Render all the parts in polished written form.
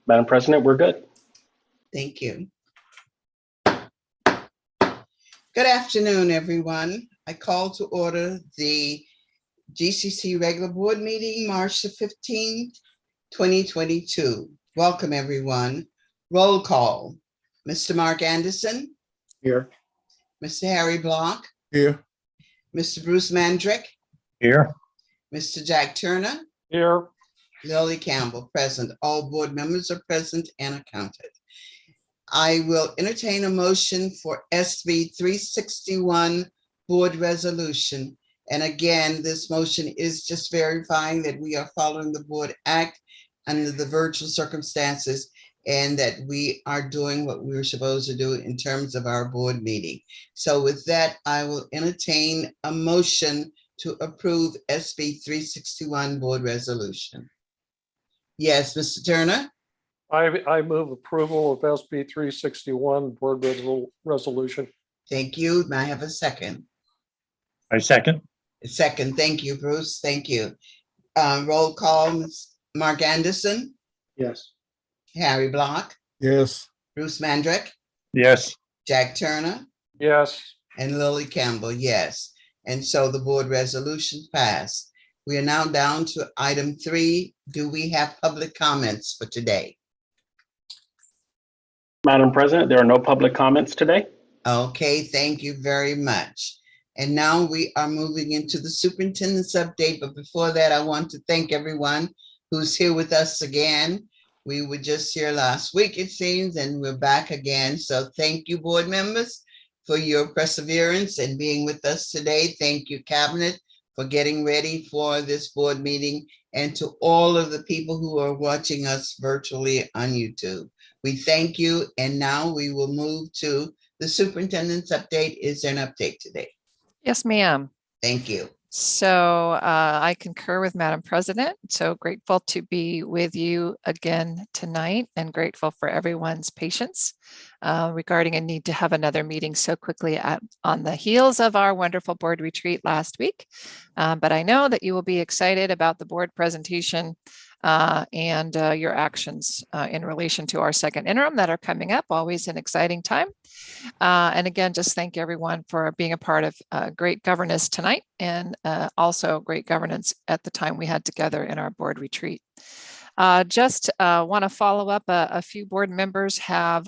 Madam President, we're good. Thank you. Good afternoon, everyone. I call to order the GCC regular board meeting, March the 15th, 2022. Welcome, everyone. Roll call. Mr. Mark Anderson. Here. Mr. Harry Block. Here. Mr. Bruce Mandrick. Here. Mr. Jack Turner. Here. Lily Campbell, present. All board members are present and accounted. I will entertain a motion for SB 361 board resolution. And again, this motion is just verifying that we are following the board act under the virtual circumstances and that we are doing what we were supposed to do in terms of our board meeting. So with that, I will entertain a motion to approve SB 361 board resolution. Yes, Mr. Turner? I move approval of SB 361 board resolution. Thank you. May I have a second? I second. A second. Thank you, Bruce. Thank you. Roll call, Ms. Mark Anderson, Yes. Harry Block, Yes. Bruce Mandrick, Yes. Jack Turner, Yes. and Lily Campbell, yes. And so the board resolution passed. We are now down to item 3. Do we have public comments for today? Madam President, there are no public comments today. Okay, thank you very much. And now we are moving into the superintendent's update. But before that, I want to thank everyone who's here with us again. We were just here last week, it seems, and we're back again. So thank you, board members, for your perseverance and being with us today. Thank you, Cabinet, for getting ready for this board meeting, and to all of the people who are watching us virtually on YouTube. We thank you, and now we will move to the superintendent's update. Is there an update today? Yes, ma'am. Thank you. So I concur with Madam President. So grateful to be with you again tonight and grateful for everyone's patience regarding a need to have another meeting so quickly on the heels of our wonderful board retreat last week. But I know that you will be excited about the board presentation and your actions in relation to our second interim that are coming up. Always an exciting time. And again, just thank everyone for being a part of great governance tonight and also great governance at the time we had together in our board retreat. Just want to follow up. A few board members have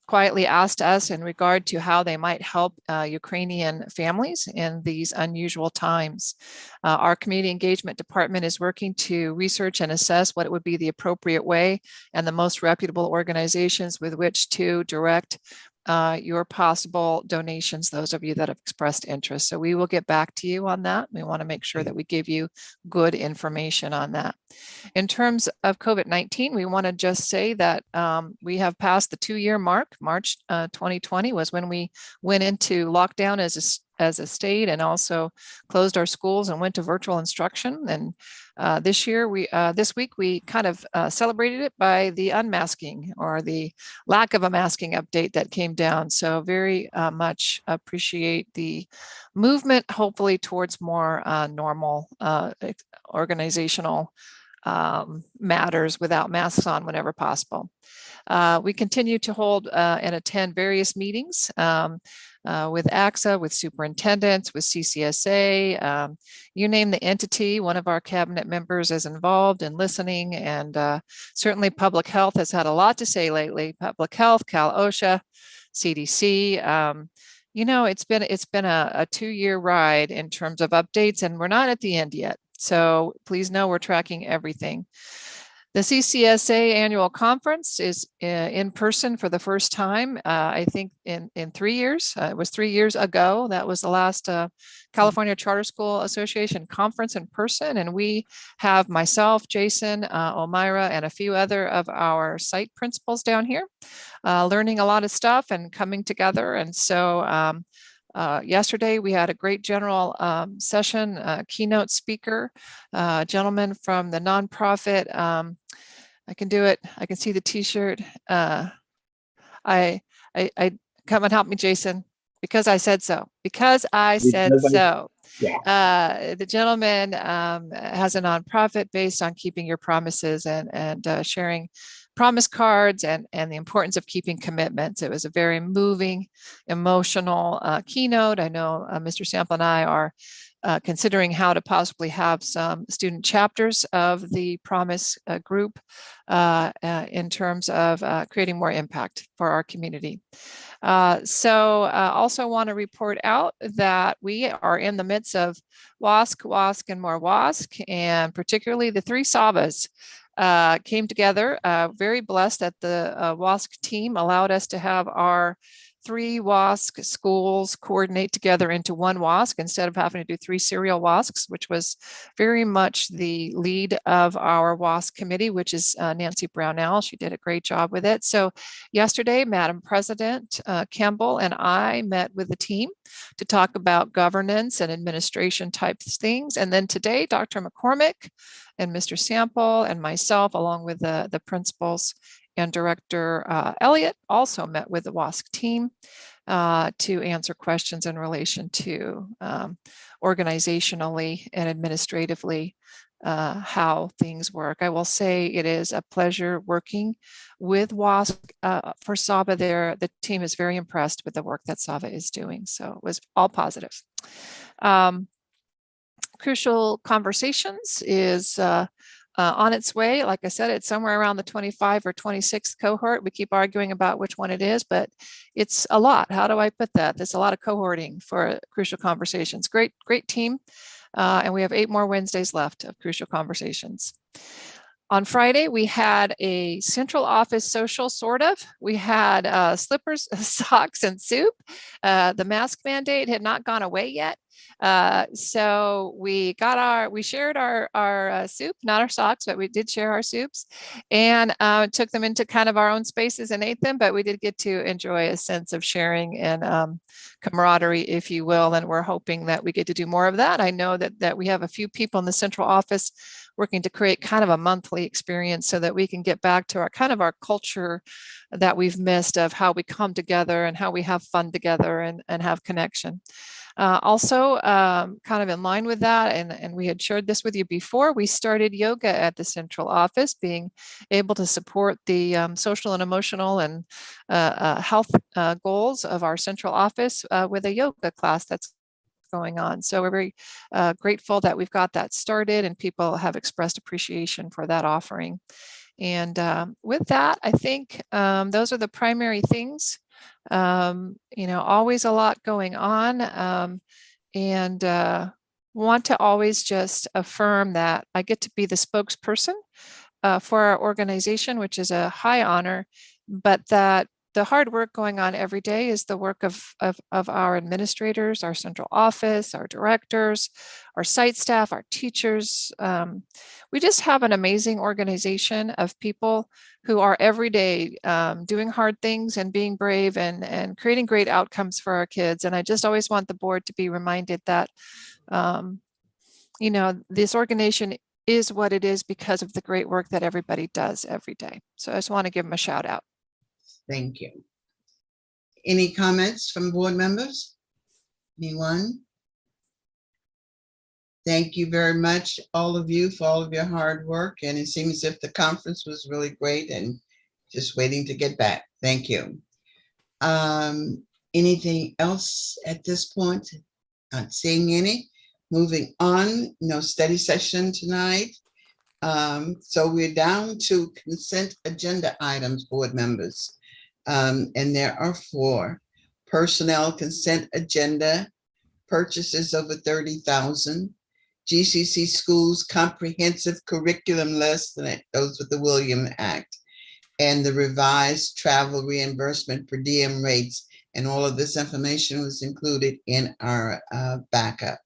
quietly asked us in regard to how they might help Ukrainian families in these unusual times. Our community engagement department is working to research and assess what would be the appropriate way and the most reputable organizations with which to direct your possible donations, those of you that have expressed interest. So we will get back to you on that. We want to make sure that we give you good information on that. In terms of COVID-19, we want to just say that we have passed the 2-year mark. March 2020 was when we went into lockdown as a state and also closed our schools and went to virtual instruction. And this week, we kind of celebrated it by the unmasking or the lack of a masking update that came down. So very much appreciate the movement, hopefully towards more normal organizational matters without masks on whenever possible. We continue to hold and attend various meetings with AXA, with superintendents, with CCSA, you name the entity, one of our cabinet members is involved in listening, and certainly public health has had a lot to say lately. Public health, Cal OSHA, CDC. You know, it's been a 2-year ride in terms of updates, and we're not at the end yet. So please know we're tracking everything. The CCSA annual conference is in person for the first time, I think in 3 years. It was 3 years ago. That was the last California Charter School Association conference in person. And we have myself, Jason, Omira, and a few other of our site principals down here learning a lot of stuff and coming together. And so yesterday, we had a great general session, keynote speaker, gentleman from the nonprofit. I can do it. I can see the T-shirt. I come and help me, Jason, because I said so. Because I said so. Yeah. The gentleman has a nonprofit based on keeping your promises and sharing promise cards and the importance of keeping commitments. It was a very moving, emotional keynote. I know Mr. Sample and I are considering how to possibly have some student chapters of the Promise group in terms of creating more impact for our community. Also want to report out that we are in the midst of WASC, and more WASC, and particularly the 3 SAVAs came together. Very blessed that the WASC team allowed us to have our 3 WASC schools coordinate together into 1 WASC instead of having to do 3 serial WASCs, which was very much the lead of our WASC committee, which is Nancy Brownell. She did a great job with it. So yesterday, Madam President Campbell and I met with the team to talk about governance and administration type things. And then today, Dr. McCormick and Mr. Sample and myself, along with the principals and Director Elliott, also met with the WASC team to answer questions in relation to organizationally and administratively how things work. I will say it is a pleasure working with WASC for SAVA there. The team is very impressed with the work that SAVA is doing. So it was all positive. Crucial Conversations is on its way. Like I said, it's somewhere around the 25 or 26th cohort. We keep arguing about which one it is, but it's a lot. How do I put that? There's a lot of cohorting for Crucial Conversations. Great team. And we have 8 more Wednesdays left of Crucial Conversations. On Friday, we had a central office social, sort of. We had slippers, socks, and soup. The mask mandate had not gone away yet. So we shared our soup, not our socks, but we did share our soups, and took them into kind of our own spaces and ate them. But we did get to enjoy a sense of sharing and camaraderie, if you will. And we're hoping that we get to do more of that. I know that we have a few people in the central office working to create kind of a monthly experience so that we can get back to our culture that we've missed, of how we come together and how we have fun together and have connection. Also, kind of in line with that, and we had shared this with you before, we started yoga at the central office, being able to support the social and emotional and health goals of our central office with a yoga class that's going on. So we're very grateful that we've got that started, and people have expressed appreciation for that offering. And with that, I think those are the primary things. Always a lot going on, and want to always just affirm that I get to be the spokesperson for our organization, which is a high honor, but that the hard work going on every day is the work of our administrators, our central office, our directors, our site staff, our teachers. We just have an amazing organization of people who are every day doing hard things and being brave and creating great outcomes for our kids. And I just always want the board to be reminded that, this organization is what it is because of the great work that everybody does every day. So I just want to give them a shout out. Thank you. Any comments from board members? Anyone? Thank you very much, all of you, for all of your hard work. And it seems as if the conference was really great and just waiting to get back. Thank you. Anything else at this point? Not seeing any. Moving on, no study session tonight. So we're down to consent agenda items, board members. And there are 4. Personnel consent agenda, purchases over 30,000, GCC schools comprehensive curriculum list, and it goes with the William Act, and the revised travel reimbursement per diem rates. And all of this information was included in our backup.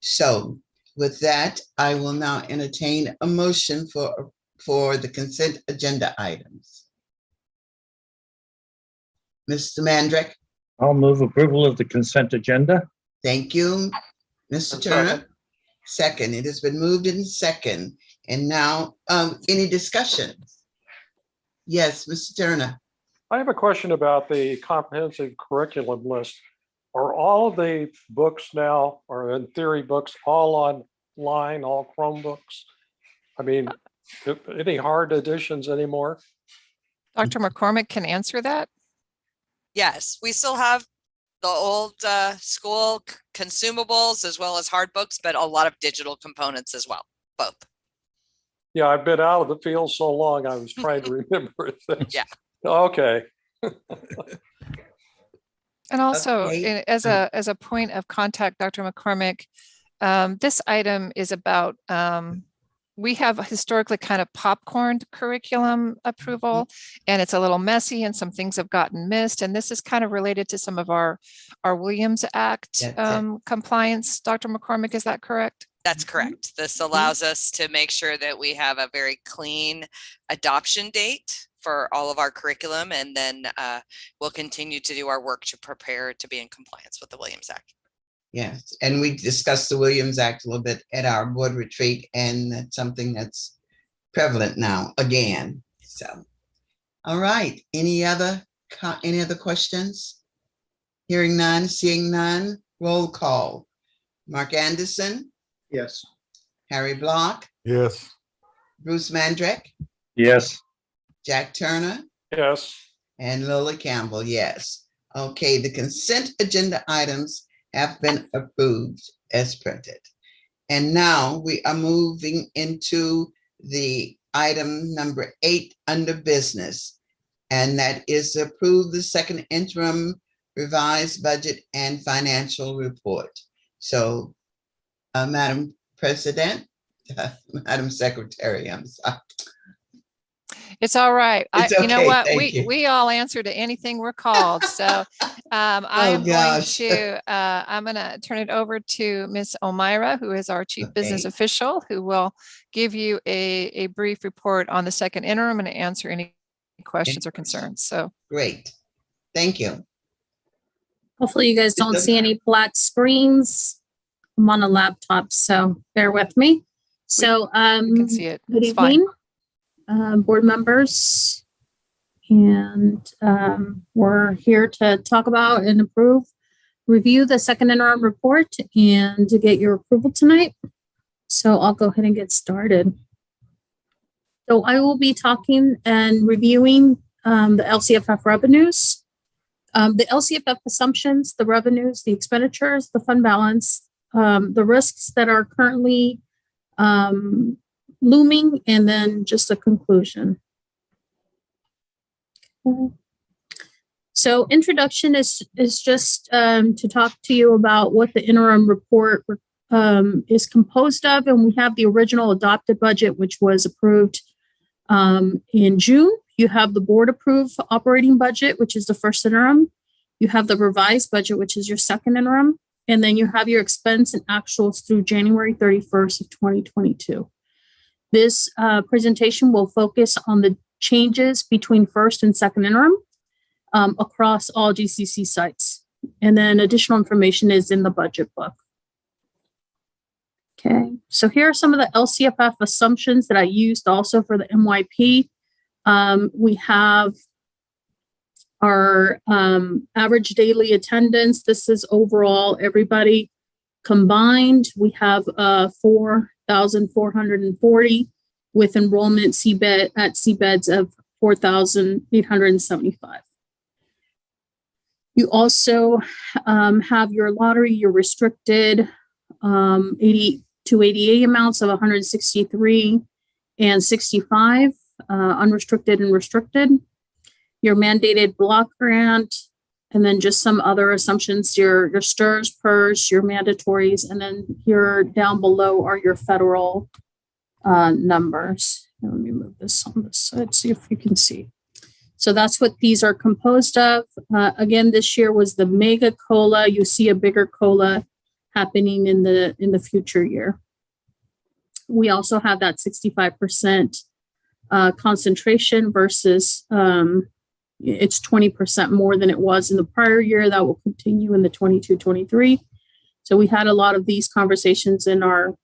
So with that, I will now entertain a motion for the consent agenda items. Mr. Mandrick, I'll move approval of the consent agenda. thank you. Mr. Turner, second. It has been moved in second. And now, any discussion? Yes, Mr. Turner. I have a question about the comprehensive curriculum list. Are all of the books now, or in theory books, all online, all Chromebooks? I mean, any hard editions anymore? Dr. McCormick can answer that. Yes, we still have the old school consumables as well as hard books, but a lot of digital components as well, both. Yeah, I've been out of the field so long, I was trying to remember things. Yeah. Okay. And also, Okay. as a point of contact, Dr. McCormick, this item is about, we have historically kind of popcorned curriculum approval, and it's a little messy and some things have gotten missed. And this is kind of related to some of our Williams Act That's it. compliance. Dr. McCormick, is that correct? That's correct. This allows us to make sure that we have a very clean adoption date for all of our curriculum, and then we'll continue to do our work to prepare to be in compliance with the Williams Act. Yes, and we discussed the Williams Act a little bit at our board retreat, and that's something that's prevalent now again. So, all right. Any other questions? Hearing none, seeing none. Roll call. Mark Anderson, Yes. Harry Block, Yes. Bruce Mandrick, Yes. Jack Turner, Yes. and Lola Campbell. Yes. Okay, the consent agenda items have been approved as printed. And now we are moving into the item number 8 under business. And that is to approve the second interim revised budget and financial report. So, Madam President, Madam Secretary, I'm sorry. It's all right. It's You know okay, what? thank you. We all answer to anything we're called. So I am gosh. I'm going to turn it over to Miss O'Meara, who is our Chief Business Okay. Official, who will give you a brief report on the second interim and answer any questions or concerns. So Great. Thank you. Hopefully you guys don't see any black screens. I'm on a laptop, so bear with me. So, you can see it. good It's fine. evening, board members. And we're here to talk about and review the second interim report and to get your approval tonight. So I'll go ahead and get started. So I will be talking and reviewing the LCFF revenues, the LCFF assumptions, the revenues, the expenditures, the fund balance, the risks that are currently looming, and then just a conclusion. So introduction is just to talk to you about what the interim report is composed of. And we have the original adopted budget, which was approved in June. You have the board approved operating budget, which is the first interim. You have the revised budget, which is your second interim. And then you have your expense and actuals through January 31st of 2022. This presentation will focus on the changes between first and second interim across all GCC sites. And then additional information is in the budget book. Okay, so here are some of the LCFF assumptions that I used also for the MYP. We have our average daily attendance. This is overall everybody combined. We have 4,440 with enrollment CBEDs of 4,875. You also have your lottery, your restricted 80 to 88 amounts of 163 and 65, unrestricted and restricted. Your mandated block grant, and then just some other assumptions, your STRS, PERS, your mandatories, and then here down below are your federal numbers. Let me move this on this side, see if you can see. So that's what these are composed of. Again, this year was the mega COLA. You see a bigger COLA happening in the future year. We also have that 65% concentration versus it's 20% more than it was in the prior year. That will continue in the 22-23. So we had a lot of these conversations in our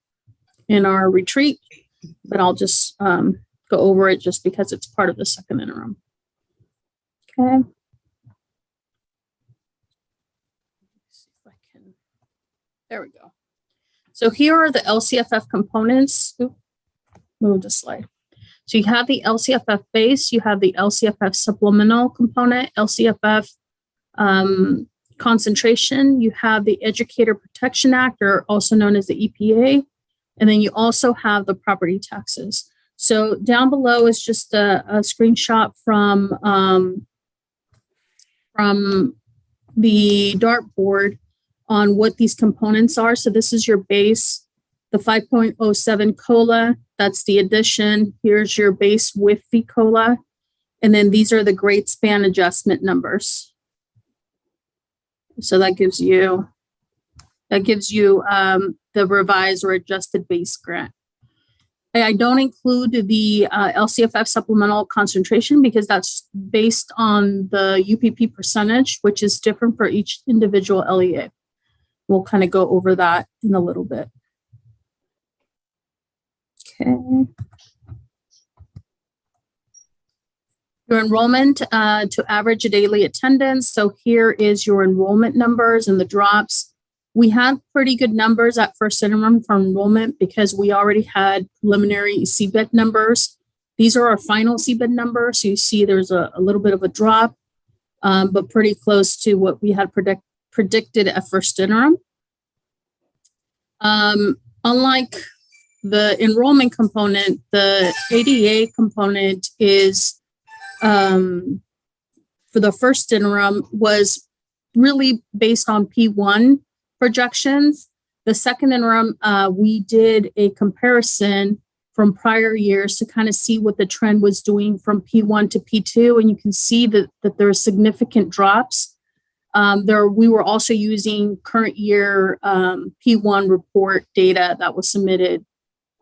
retreat, but I'll just go over it just because it's part of the second interim. Okay. See if I can. There we go. So here are the LCFF components. Oops, move the slide. So you have the LCFF base, you have the LCFF supplemental component, LCFF concentration, you have the Educator Protection Act, or also known as the EPA, and then you also have the property taxes. So down below is just a screenshot from the dartboard on what these components are. So this is your base, the 5.07 COLA, that's the addition. Here's your base with the COLA. And then these are the grade span adjustment numbers. So that gives you the revised or adjusted base grant. I don't include the LCFF supplemental concentration because that's based on the UPP percentage, which is different for each individual LEA. We'll kind of go over that in a little bit. Okay. Your enrollment to average a daily attendance. So here is your enrollment numbers and the drops. We had pretty good numbers at first interim for enrollment because we already had preliminary CBID numbers. These are our final CBID numbers. So you see there's a little bit of a drop, but pretty close to what we had predicted at first interim. Unlike the enrollment component, the ADA component is, for the first interim, was really based on P1 projections. The second interim, we did a comparison from prior years to kind of see what the trend was doing from P1 to P2, and you can see that there are significant drops. We were also using current year P1 report data that was submitted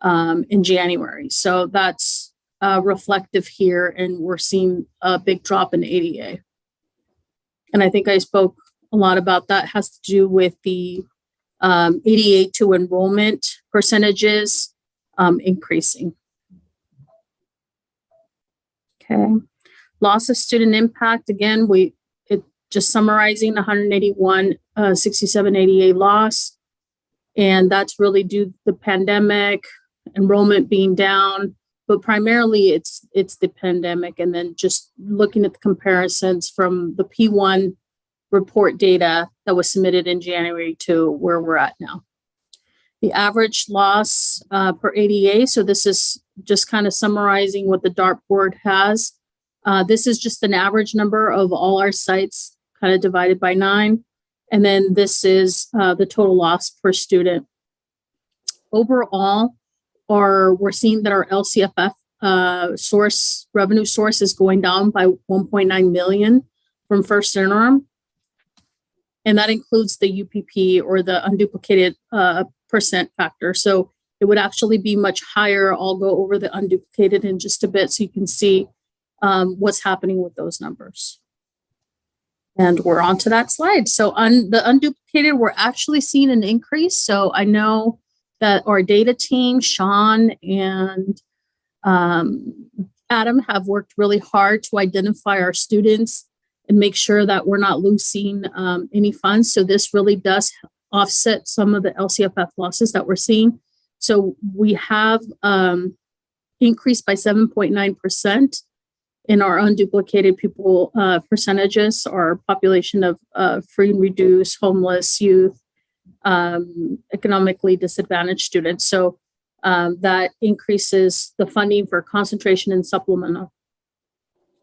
in January. So that's reflective here, and we're seeing a big drop in ADA. And I think I spoke a lot about that. It has to do with the ADA to enrollment percentages increasing. Okay, loss of student impact. Again, just summarizing 181, 67 ADA loss. And that's really due to the pandemic, enrollment being down, but primarily it's the pandemic. And then just looking at the comparisons from the P1 report data that was submitted in January to where we're at now. The average loss per ADA. So this is just kind of summarizing what the dartboard has. This is just an average number of all our sites kind of divided by 9. And then this is the total loss per student. Overall, we're seeing that our LCFF revenue source is going down by 1.9 million from first interim. And that includes the UPP, or the unduplicated percent factor. So it would actually be much higher. I'll go over the unduplicated in just a bit so you can see what's happening with those numbers. And we're on to that slide. So on the unduplicated, we're actually seeing an increase. So I know that our data team, Sean and Adam, have worked really hard to identify our students and make sure that we're not losing any funds. So this really does offset some of the LCFF losses that we're seeing. So we have increased by 7.9% in our unduplicated people percentages, our population of free and reduced, homeless, youth, economically disadvantaged students. So that increases the funding for concentration and supplemental.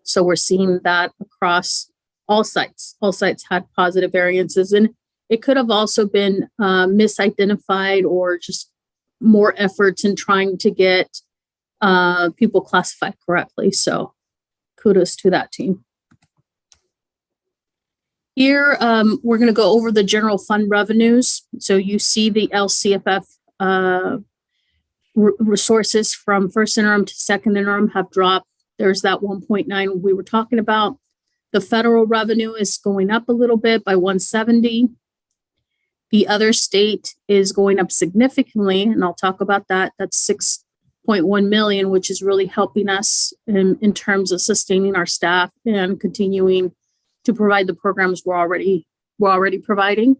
So we're seeing that across all sites. All sites had positive variances, and it could have also been misidentified or just more efforts in trying to get people classified correctly. So kudos to that team. Here, we're going to go over the general fund revenues. So you see the LCFF resources from first interim to second interim have dropped. There's that 1.9 we were talking about. The federal revenue is going up a little bit by 170. The other state is going up significantly, and I'll talk about that. That's 6.1 million, which is really helping us in terms of sustaining our staff and continuing to provide the programs we're already providing.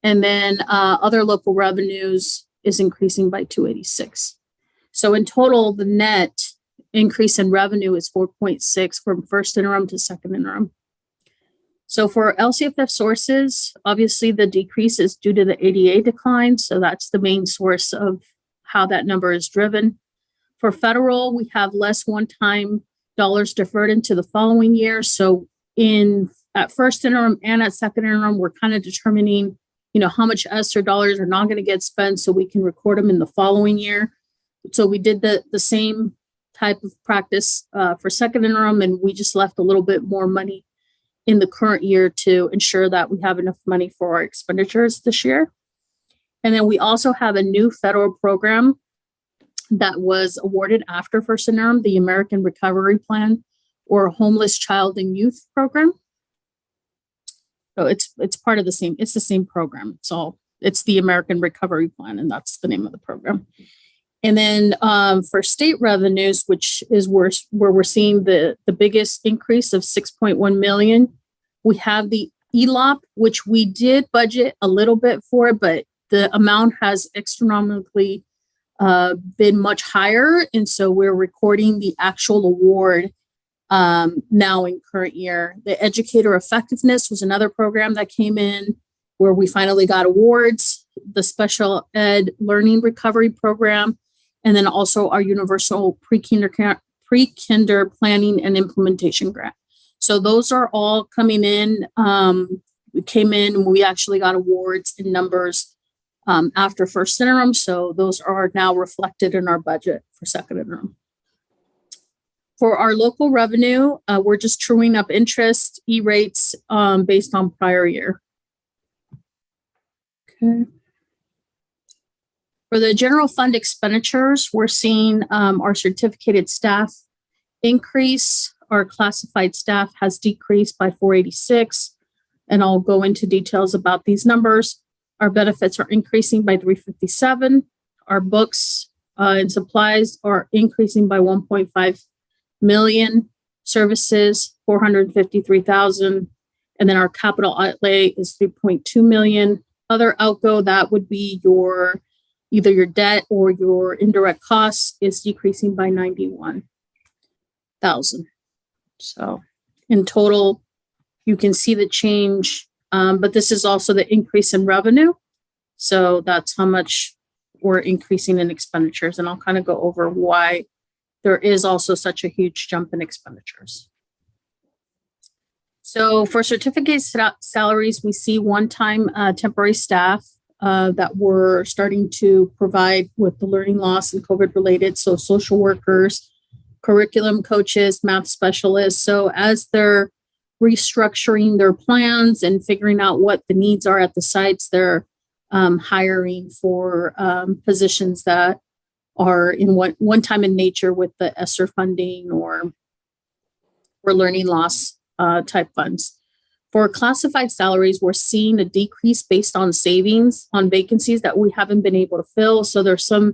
And then other local revenues is increasing by 286. So in total, the net increase in revenue is 4.6 from first interim to second interim. So for LCFF sources, obviously the decrease is due to the ADA decline. So that's the main source of how that number is driven. For federal, we have less one-time dollars deferred into the following year. So at first interim and at second interim, we're kind of determining, how much ESSER dollars are not going to get spent so we can record them in the following year. So we did the same type of practice for second interim, and we just left a little bit more money in the current year to ensure that we have enough money for our expenditures this year. And then we also have a new federal program that was awarded after first interim, the American Recovery Plan, or Homeless Child and Youth Program. So it's part of the same program. It's the American Recovery Plan, and that's the name of the program. And then for state revenues, which is where we're seeing the biggest increase of 6.1 million, we have the ELOP, which we did budget a little bit for, but the amount has astronomically been much higher. And so we're recording the actual award now in current year. The educator effectiveness was another program that came in where we finally got awards, the special ed learning recovery program, and then also our universal pre-kinder planning and implementation grant. So those are all coming in. We came in and we actually got awards in numbers after first interim. So those are now reflected in our budget for second interim. For our local revenue, we're just truing up interest, E-rates based on prior year. Okay. For the general fund expenditures, we're seeing our certificated staff increase. Our classified staff has decreased by 486, and I'll go into details about these numbers. Our benefits are increasing by 357. Our books and supplies are increasing by 1.5 million, services 453,000, and then our capital outlay is 3.2 million. Other outgo, that would be either your debt or your indirect costs, is decreasing by 91,000. So in total, you can see the change, but this is also the increase in revenue. So that's how much we're increasing in expenditures, and I'll kind of go over why there is also such a huge jump in expenditures. So for certificate salaries, we see one-time temporary staff that we're starting to provide with the learning loss and COVID related. So social workers, curriculum coaches, math specialists. So as they're restructuring their plans and figuring out what the needs are at the sites, they're hiring for positions that are in one time in nature with the ESSER funding or learning loss type funds. For classified salaries, we're seeing a decrease based on savings on vacancies that we haven't been able to fill. So there's a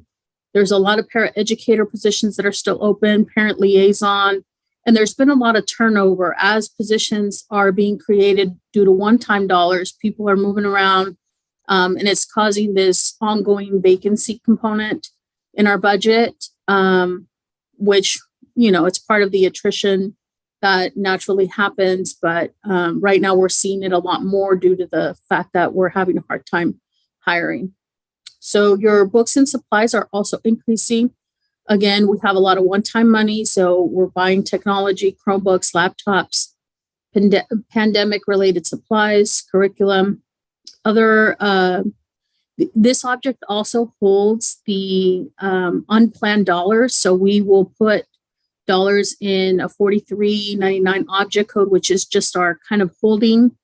lot of paraeducator positions that are still open, parent liaison, and there's been a lot of turnover as positions are being created due to one-time dollars. People are moving around, and it's causing this ongoing vacancy component in our budget, which, it's part of the attrition that naturally happens. But right now we're seeing it a lot more due to the fact that we're having a hard time hiring. So your books and supplies are also increasing. Again, we have a lot of one-time money. So we're buying technology, Chromebooks, laptops, pandemic-related supplies, curriculum, other. This object also holds the unplanned dollars. So we will put dollars in a 4399 object code, which is just our kind of holding.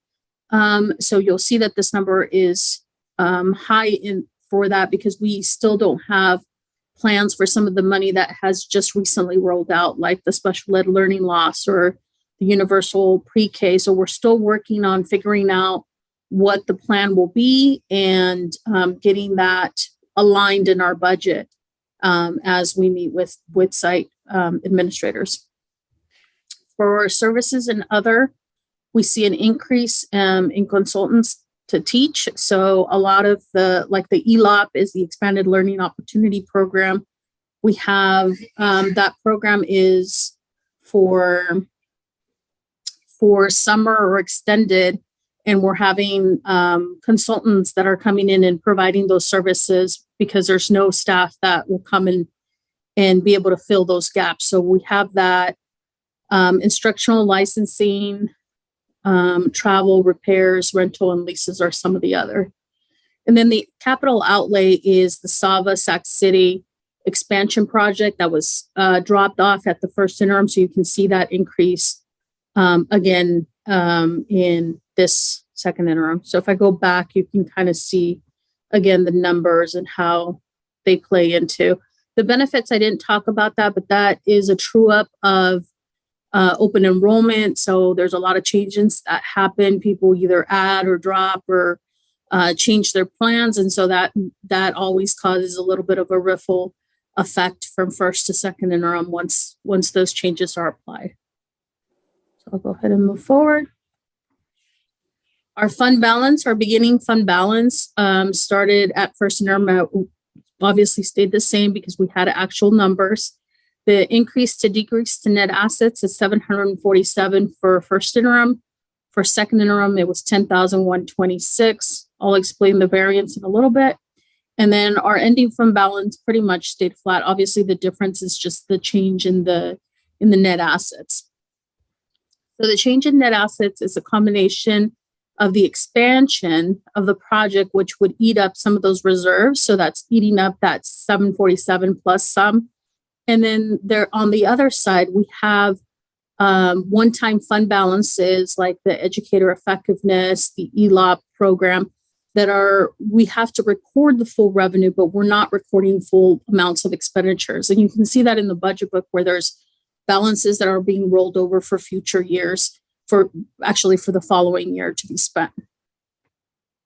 So you'll see that this number is high for that because we still don't have plans for some of the money that has just recently rolled out, like the special ed learning loss or the universal pre-K. So we're still working on figuring out what the plan will be and getting that aligned in our budget as we meet with site administrators. For services and other, we see an increase in consultants to teach. So a lot of the ELOP is the Expanded Learning Opportunity Program. We have, that program is for summer or extended, and we're having consultants that are coming in and providing those services because there's no staff that will come in and be able to fill those gaps. So we have that, instructional licensing, travel, repairs, rental, and leases are some of the other. And then the capital outlay is the Sava Sac City expansion project that was dropped off at the first interim. So you can see that increase again in this second interim. So if I go back, you can kind of see again the numbers and how they play into the benefits. I didn't talk about that, but that is a true up of open enrollment. So there's a lot of changes that happen. People either add or drop or change their plans. And so that always causes a little bit of a ripple effect from first to second interim once those changes are applied. So I'll go ahead and move forward. Our fund balance, our beginning fund balance started at first interim, obviously stayed the same because we had actual numbers. The increase to decrease to net assets is 747 for first interim. For second interim, it was 10,126. I'll explain the variance in a little bit. And then our ending fund balance pretty much stayed flat. Obviously, the difference is just the change in the net assets. So the change in net assets is a combination of the expansion of the project, which would eat up some of those reserves. So that's eating up that 747 plus some. And then there on the other side, we have one-time fund balances like the educator effectiveness, the ELOP program we have to record the full revenue, but we're not recording full amounts of expenditures. And you can see that in the budget book where there's balances that are being rolled over for future years for the following year to be spent.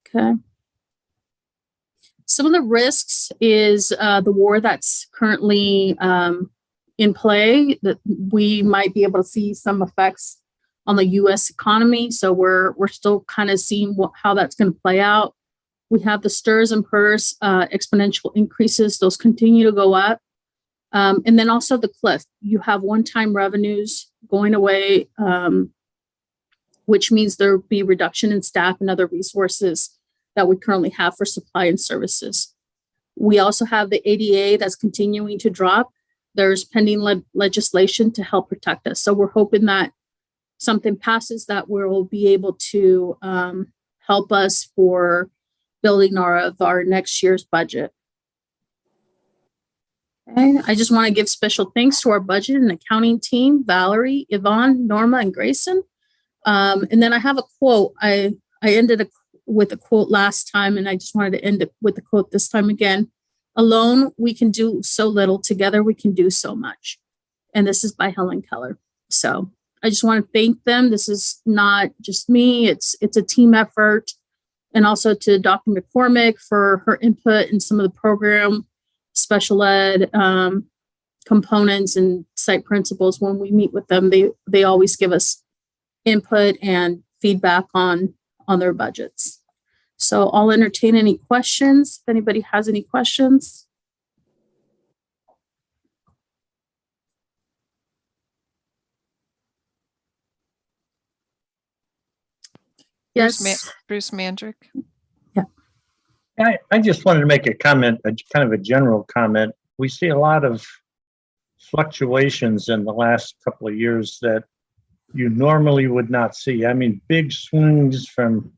Okay. Some of the risks is the war that's currently in play, that we might be able to see some effects on the U.S. economy. So we're still kind of seeing how that's going to play out. We have the STRS and PERS exponential increases. Those continue to go up. And then also the cliff. You have one-time revenues going away, which means there will be reduction in staff and other resources that we currently have for supply and services. We also have the ADA that's continuing to drop. There's pending legislation to help protect us. So we're hoping that something passes that will be able to help us for building our next year's budget. Okay. I just want to give special thanks to our budget and accounting team, Valerie, Yvonne, Norma, and Grayson. And then I have a quote. I ended with a quote last time, and I just wanted to end it with a quote this time again. Alone, we can do so little. Together, we can do so much. And this is by Helen Keller. So I just want to thank them. This is not just me. It's a team effort. And also to Dr. McCormick for her input in some of the program, special ed components and site principals. When we meet with them, they always give us input and feedback on their budgets. So I'll entertain any questions. If anybody has any questions. Yes. Bruce Mandrick. Yeah. I just wanted to make a comment, kind of a general comment. We see a lot of fluctuations in the last couple of years that you normally would not see. I mean, big swings from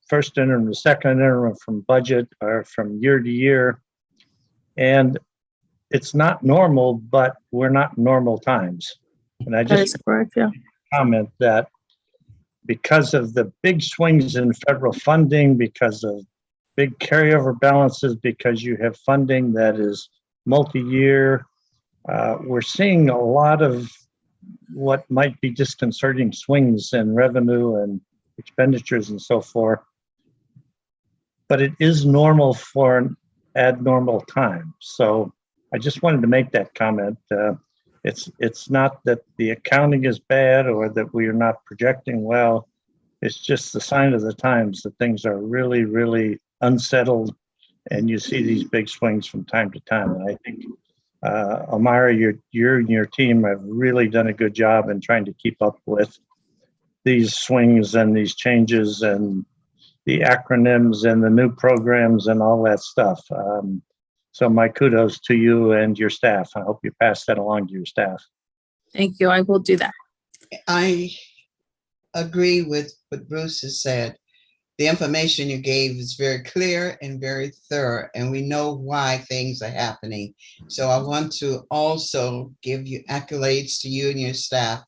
first interim to second interim, from budget or from year to year. And it's not normal, but we're not normal times. And I just comment that because of the big swings in federal funding, because of big carryover balances, because you have funding that is multi-year, we're seeing a lot of what might be disconcerting swings in revenue and expenditures and so forth. But it is normal for an abnormal time. So I just wanted to make that comment. It's not that the accounting is bad or that we are not projecting well. It's just the sign of the times that things are really, really unsettled and you see these big swings from time to time. And I think, Omira, you and your team have really done a good job in trying to keep up with these swings and these changes and the acronyms and the new programs and all that stuff. So my kudos to you and your staff. I hope you pass that along to your staff. Thank you. I will do that. I agree with what Bruce has said. The information you gave is very clear and very thorough, and we know why things are happening. So I want to also give you accolades to you and your staff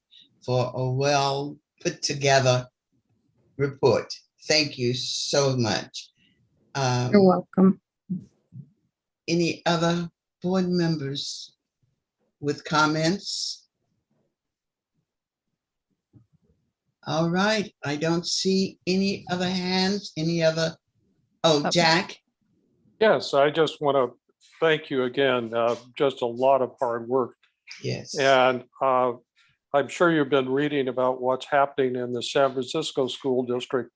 for a well put together report. Thank you so much. You're welcome. Any other board members with comments? All right, I don't see any other hands, any other, oh, Jack? Yes, I just want to thank you again. Just a lot of hard work. Yes. And I'm sure you've been reading about what's happening in the San Francisco School District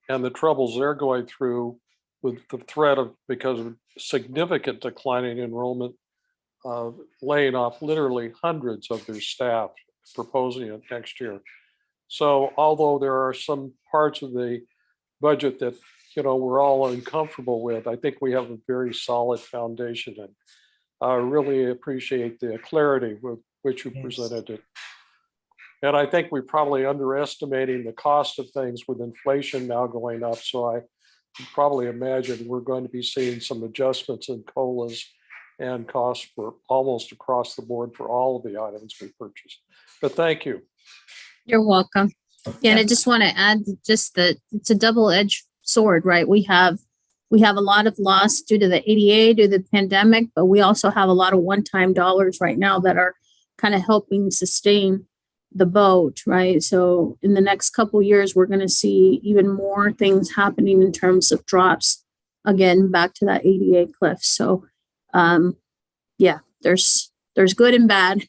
and the troubles they're going through with the threat of, because of significant declining enrollment, laying off literally hundreds of their staff, proposing it next year. So although there are some parts of the budget that, we're all uncomfortable with, I think we have a very solid foundation. And I really appreciate the clarity with which you presented it. And I think we're probably underestimating the cost of things with inflation now going up. So I probably imagine we're going to be seeing some adjustments in COLAs and costs for almost across the board for all of the items we purchase. But thank you. You're welcome. Yeah, and I just want to add just that it's a double-edged sword, right? We have a lot of loss due to the ADA, due to the pandemic, but we also have a lot of one-time dollars right now that are kind of helping sustain the boat, right? So in the next couple of years, we're going to see even more things happening in terms of drops, again, back to that ADA cliff. So yeah, there's good and bad.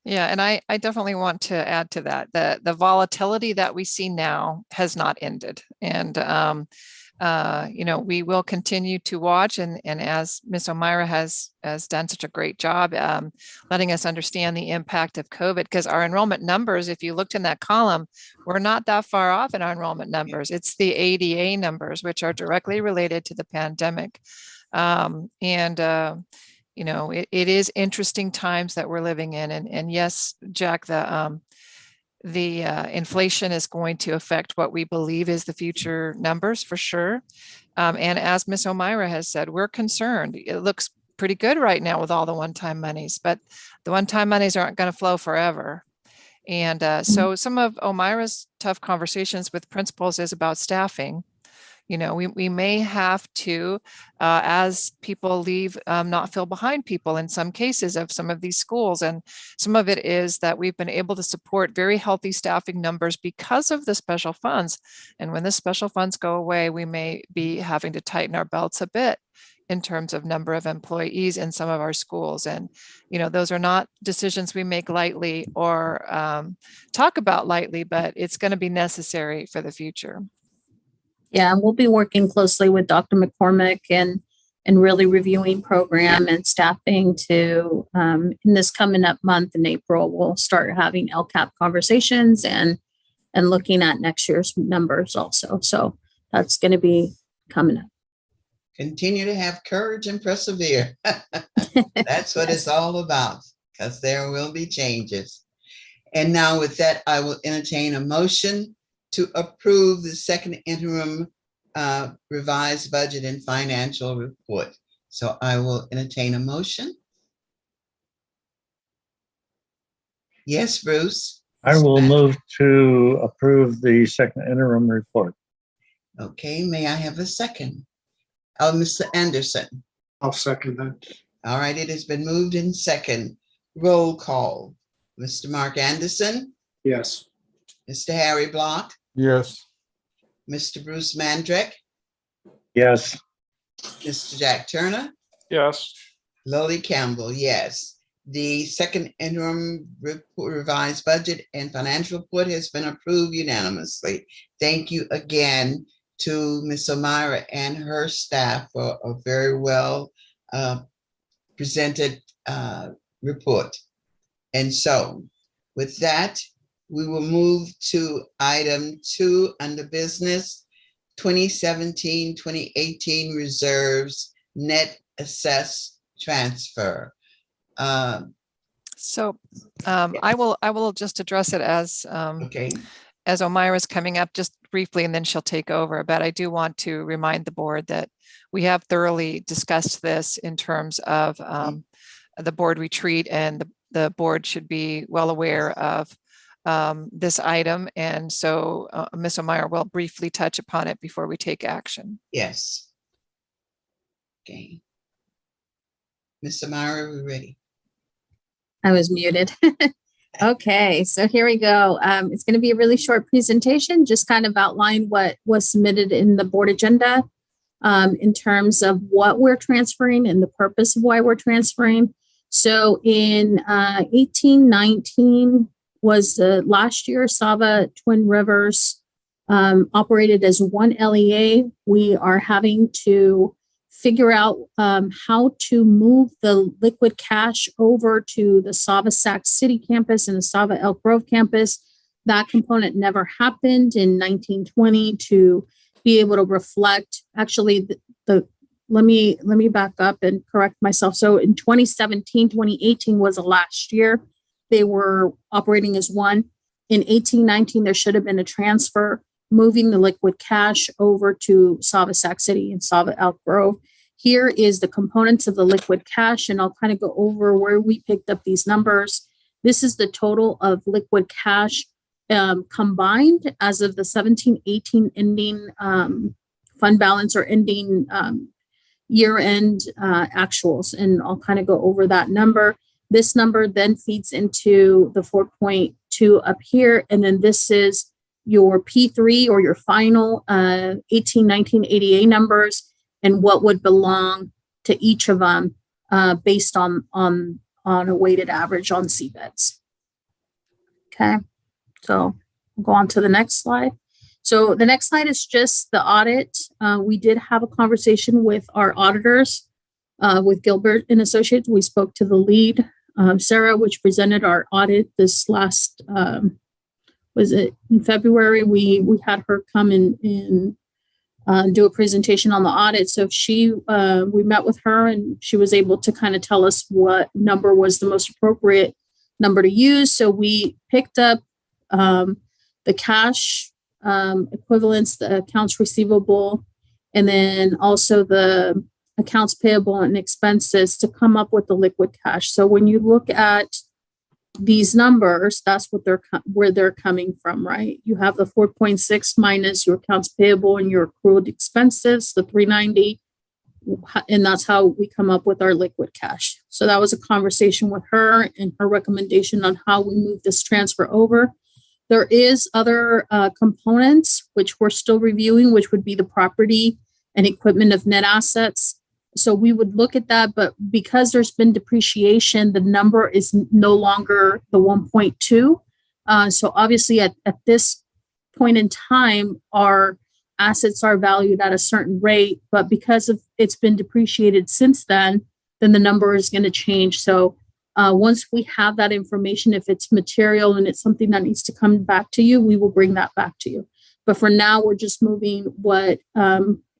Yeah, and I definitely want to add to that. The volatility that we see now has not ended. And, we will continue to watch. And as Ms. Omira has done such a great job letting us understand the impact of COVID, because our enrollment numbers, if you looked in that column, we're not that far off in our enrollment numbers. It's the ADA numbers, which are directly related to the pandemic. It is interesting times that we're living in. And yes, Jack, the inflation is going to affect what we believe is the future numbers for sure. And as Ms. Omira has said, we're concerned. It looks pretty good right now with all the one-time monies, but the one-time monies aren't going to flow forever. And so some of Omira's tough conversations with principals is about staffing. We may have to, as people leave, not feel behind people in some cases of some of these schools. And some of it is that we've been able to support very healthy staffing numbers because of the special funds. And when the special funds go away, we may be having to tighten our belts a bit in terms of number of employees in some of our schools. And, those are not decisions we make lightly or talk about lightly, but it's going to be necessary for the future. Yeah, and we'll be working closely with Dr. McCormick and really reviewing program and staffing to, in this coming up month in April, we'll start having LCAP conversations and looking at next year's numbers also. So that's going to be coming up. Continue to have courage and persevere. That's what it's all about, because there will be changes. And now with that, I will entertain a motion to approve the second interim revised budget and financial report. So I will entertain a motion. Yes, Bruce. I will move to approve the second interim report. Okay, may I have a second? Oh, Mr. Anderson. I'll second that. All right, it has been moved in second. Roll call. Mr. Mark Anderson, Yes. Mr. Harry Block, Yes. Mr. Bruce Mandrick, Yes. Mr. Jack Turner, Yes. Lily Campbell, yes. The second interim revised budget and financial report has been approved unanimously. Thank you again to Ms. O'Meara and her staff for a very well presented report. And so with that, we will move to item 2 under business, 2017-2018 reserves net assess transfer. So I will just address it as Okay, O'Meara's coming up just briefly, and then she'll take over. But I do want to remind the board that we have thoroughly discussed this in terms of the board retreat, and the board should be well aware of this item. And so Ms. O'Meara will briefly touch upon it before we take action. yes. Okay. Ms. O'Meara, we're ready. I was muted. Okay, so here we go. It's going to be a really short presentation, just kind of outline what was submitted in the board agenda in terms of what we're transferring and the purpose of why we're transferring. So in 1819 was the last year, Sava Twin Rivers operated as one LEA. We are having to figure out how to move the liquid cash over to the Sava Sac City campus and the Sava Elk Grove campus. That component never happened in 1920 to be able to reflect. Actually, let me back up and correct myself. So in 2017, 2018 was the last year they were operating as one. In 1819, there should have been a transfer moving the liquid cash over to Sava Sac City and Sava Elk Grove. Here is the components of the liquid cash, and I'll kind of go over where we picked up these numbers. This is the total of liquid cash combined as of the 17-18 ending fund balance or ending year-end actuals, and I'll kind of go over that number. This number then feeds into the 4.2 up here, and then this is your P3 or your final 18-19 ADA numbers, and what would belong to each of them based on a weighted average on CBEDs. Okay, so we'll go on to the next slide. So the next slide is just the audit. We did have a conversation with our auditors, with Gilbert and Associates. We spoke to the lead, Sarah, which presented our audit this last, was it in February? We had her come in and do a presentation on the audit. So we met with her, and she was able to kind of tell us what number was the most appropriate number to use. So we picked up the cash equivalents, the accounts receivable, and then also the accounts payable and expenses to come up with the liquid cash. So when you look at these numbers, that's what where they're coming from, right? You have the 4.6 minus your accounts payable and your accrued expenses, the 390, and that's how we come up with our liquid cash. So that was a conversation with her and her recommendation on how we move this transfer over. There is other components which we're still reviewing, which would be the property and equipment of net assets. So we would look at that, but because there's been depreciation, the number is no longer the 1.2. So obviously at this point in time, our assets are valued at a certain rate, but because of it's been depreciated since then the number is going to change. So once we have that information, if it's material and it's something that needs to come back to you, we will bring that back to you. But for now, we're just moving what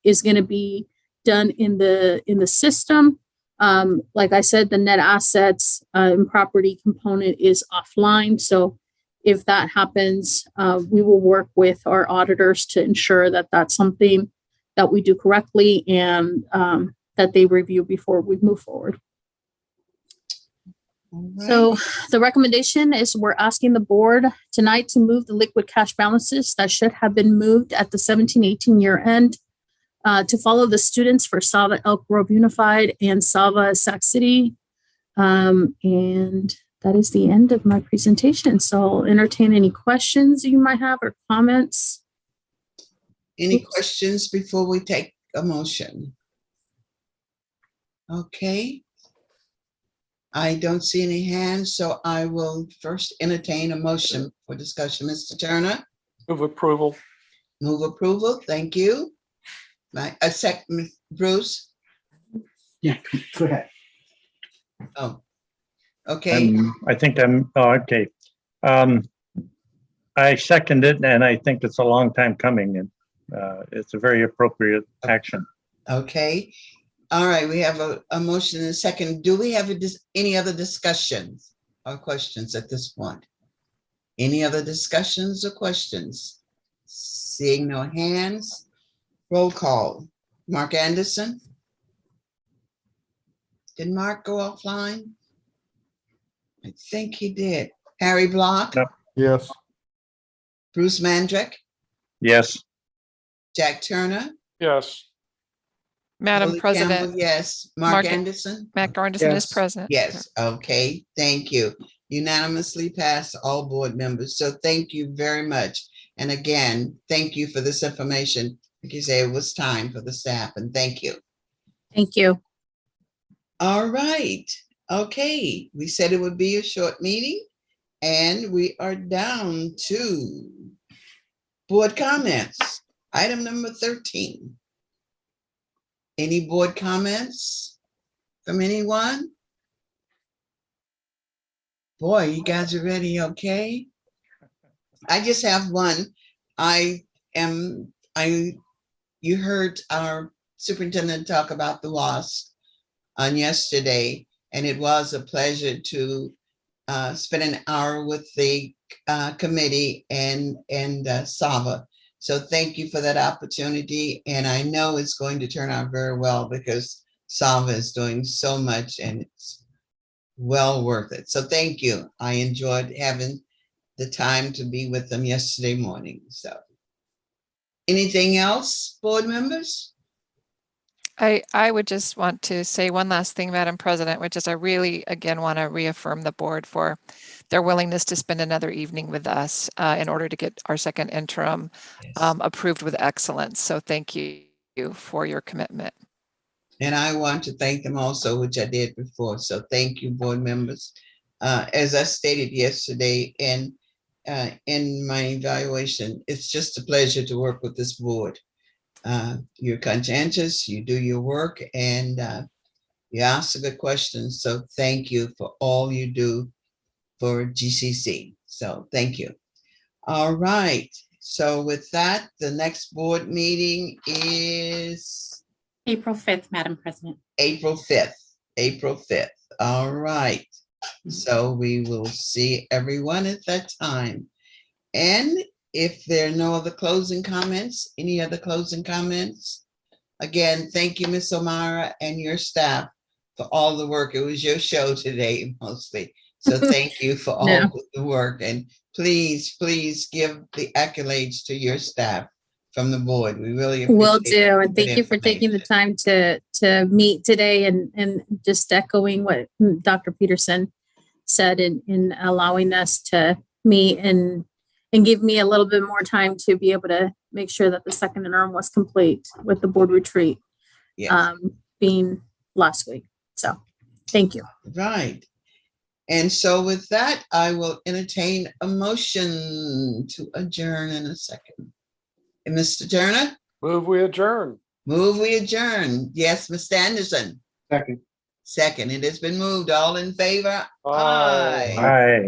is going to be done in the system. Like I said, the net assets and property component is offline. So if that happens, we will work with our auditors to ensure that that's something that we do correctly and that they review before we move forward. Right. So the recommendation is we're asking the board tonight to move the liquid cash balances that should have been moved at the 17-18 year end to follow the students for Sava Elk Grove Unified and Sava Sac City. And that is the end of my presentation. So I'll entertain any questions you might have or comments. Any questions before we take a motion? Okay. I don't see any hands, so I will first entertain a motion for discussion. Mr. Turner, Move approval. Move approval. Thank you. A second, Bruce. Yeah, go ahead. Oh, okay. Okay. I second it, and I think it's a long time coming, and it's a very appropriate action. Okay. All right. We have a motion and a second. Do we have any other discussions or questions at this point? Any other discussions or questions? Seeing no hands, roll call. Mark Anderson? Did Mark go offline? I think he did. Harry Block? Yep. Yes. Bruce Mandrick? Yes. Jack Turner? Yes. Madam Lily President, Campbell, yes. Mark Mark- Anderson? Matt Garnison is Yes. present. Yes, okay, thank you. Unanimously passed all board members, so thank you very much. And again, thank you for this information. Like you say, it was time for the staff, and thank you. Thank you. All right, okay, we said it would be a short meeting, and we are down to board comments. Item number 13. Any board comments from anyone? Boy, you guys are ready, okay? I just have one. You heard our superintendent talk about the loss on yesterday, and it was a pleasure to spend an hour with the committee and Sava. So thank you for that opportunity. And I know it's going to turn out very well because Sava is doing so much and it's well worth it. So thank you. I enjoyed having the time to be with them yesterday morning. So anything else, board members? I would just want to say one last thing, Madam President, which is I really, again, want to reaffirm the board for their willingness to spend another evening with us in order to get our second interim approved with excellence. So thank you for your commitment. And I want to thank them also, which I did before. So thank you, board members. As I stated yesterday in my evaluation, it's just a pleasure to work with this board. You're conscientious, you do your work, and you ask the good questions. So thank you for all you do for GCC. So thank you. All right. So with that, the next board meeting is April 5th, Madam President. April 5th. April 5th. All right. So we will see everyone at that time. And if there are no other closing comments, any other closing comments? Again, thank you, Ms. O'Mara, and your staff for all the work. It was your show today, mostly. So thank you for all the work. And please, please give the accolades to your staff from the board. We really appreciate Will do. And that thank you for taking the time to meet today and just echoing what Dr. Peterson said in allowing us to meet and give me a little bit more time to be able to make sure that the second interim was complete with the board retreat being last week. So thank you. Right. And so with that, I will entertain a motion to adjourn in a second. And Mr. Turner? Move we adjourn. Move we adjourn. Yes, Mr. Anderson? Second. Second. It has been moved. All in favor? Aye. Aye.